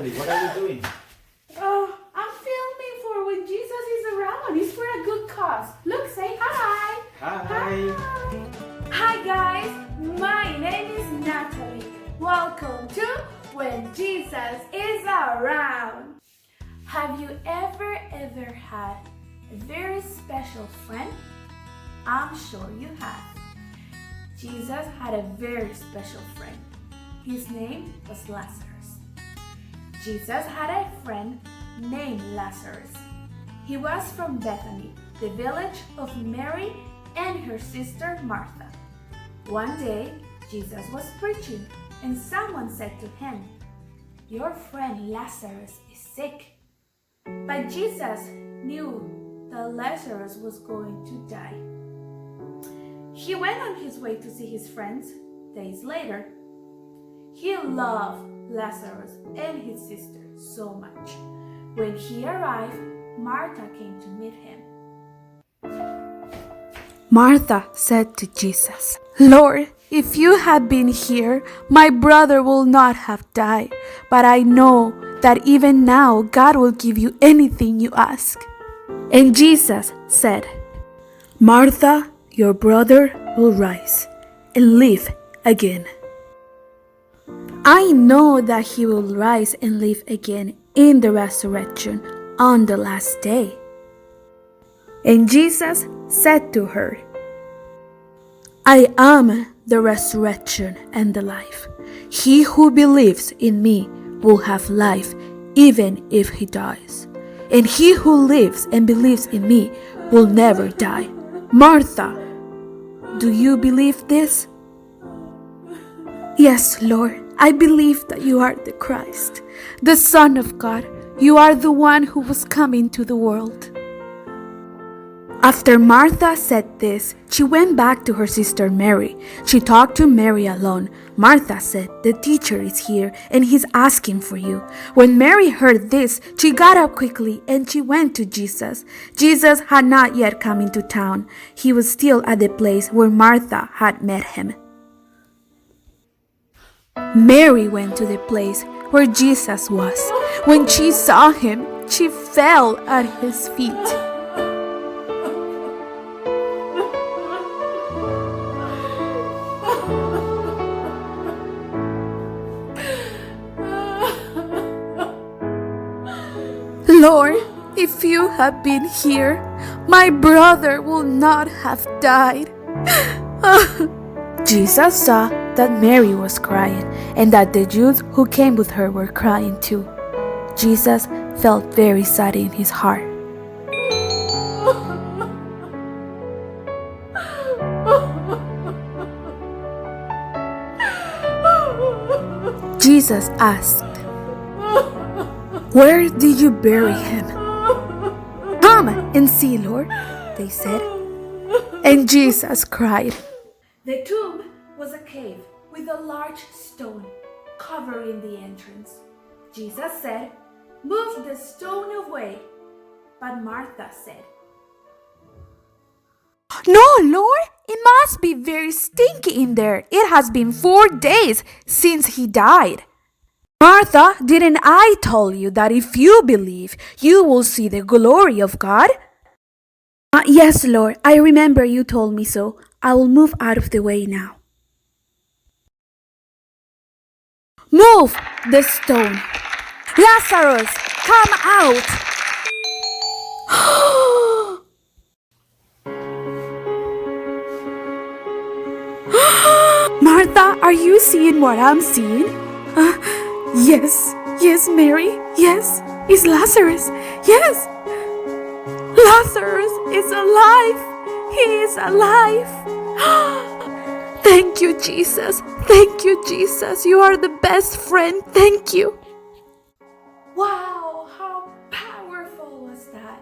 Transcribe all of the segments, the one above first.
Natalie, what are you doing? I'm filming for when Jesus is around. It's for a good cause. Look, say hi. Hi. Hi guys, my name is Natalie. Welcome to When Jesus is Around. Have you ever had a very special friend? I'm sure you have. Jesus had a very special friend. His name was Lazarus. Jesus had a friend named Lazarus. He was from Bethany, the village of Mary and her sister Martha. One day, Jesus was preaching, and someone said to him, "Your friend Lazarus is sick." But Jesus knew that Lazarus was going to die. He went on his way to see his friends days later. He loved Lazarus and his sister so much. When he arrived, Martha came to meet him. Martha said to Jesus, "Lord, if you had been here, my brother will not have died. But I know that even now God will give you anything you ask." And Jesus said, "Martha, your brother will rise and live again." I know that he will rise and live again in the resurrection on the last day. And Jesus said to her, "I am the resurrection and the life. He who believes in me will have life even if he dies. And he who lives and believes in me will never die." Martha, do you believe this? "Yes, Lord, I believe that you are the Christ, the Son of God. You are the one who was coming to the world." After Martha said this, she went back to her sister Mary. She talked to Mary alone. Martha said, "The teacher is here and he's asking for you." When Mary heard this, she got up quickly and she went to Jesus. Jesus had not yet come into town. He was still at the place where Martha had met him. Mary went to the place where Jesus was. When she saw him, she fell at his feet. "Lord, if you had been here, my brother would not have died." Jesus saw that Mary was crying and that the Jews who came with her were crying too. Jesus felt very sad in his heart. Jesus asked, "Where did you bury him?" "Come and see, Lord," they said. And Jesus cried. The tomb was a cave with a large stone covering the entrance. Jesus said, "Move the stone away." But Martha said, "No, Lord, it must be very stinky in there. It has been 4 days since he died." "Martha, didn't I tell you that if you believe, you will see the glory of God?" "Yes, Lord, I remember you told me so. I will move out of the way now." "Move the stone. Lazarus, come out." "Martha, are you seeing what I'm seeing?" Yes, Mary, yes, it's Lazarus, yes. Lazarus is alive. He is alive. Thank you, Jesus. Thank you, Jesus. You are the best friend. Thank you. Wow, how powerful was that?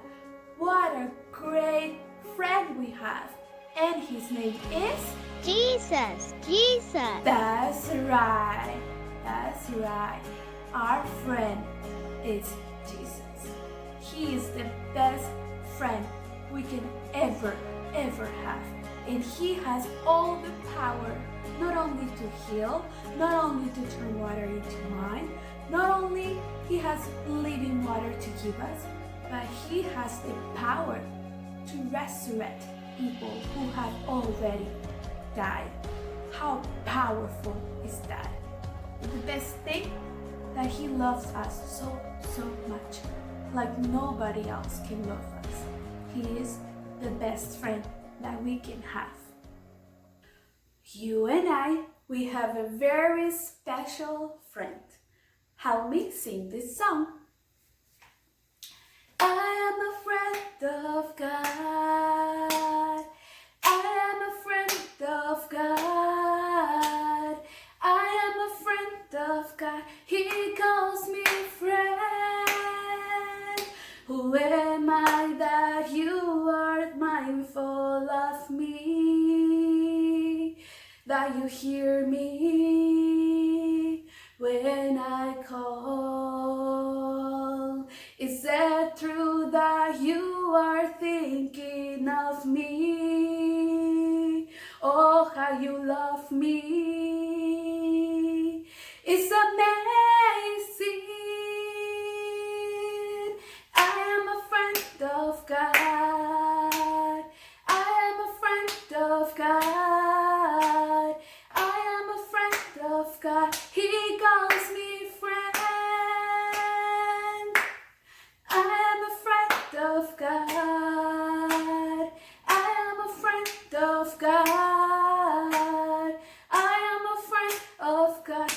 What a great friend we have. And his name is Jesus. That's right. That's right. Our friend is Jesus. He is the best friend we can ever have. And he has all the power, not only to heal, not only to turn water into wine, Not only He has living water to give us, but He has the power to resurrect people who have already died. How powerful is that? The best thing, that He loves us so much, like nobody else can love us. He is the best friend that we can have. You and I, we have a very special friend. Help me sing this song. I am a friend of God. I am a friend of God. I am a friend of God. He calls me friend. Who am I that you are mindful of me? That you hear me when I call? Is it true that you are thinking of me? Oh, how you love me. It's amazing. I am a friend of God. I am a friend of God. I am a friend of God. He calls me friend. I am a friend of God. I am a friend of God. I am a friend of God.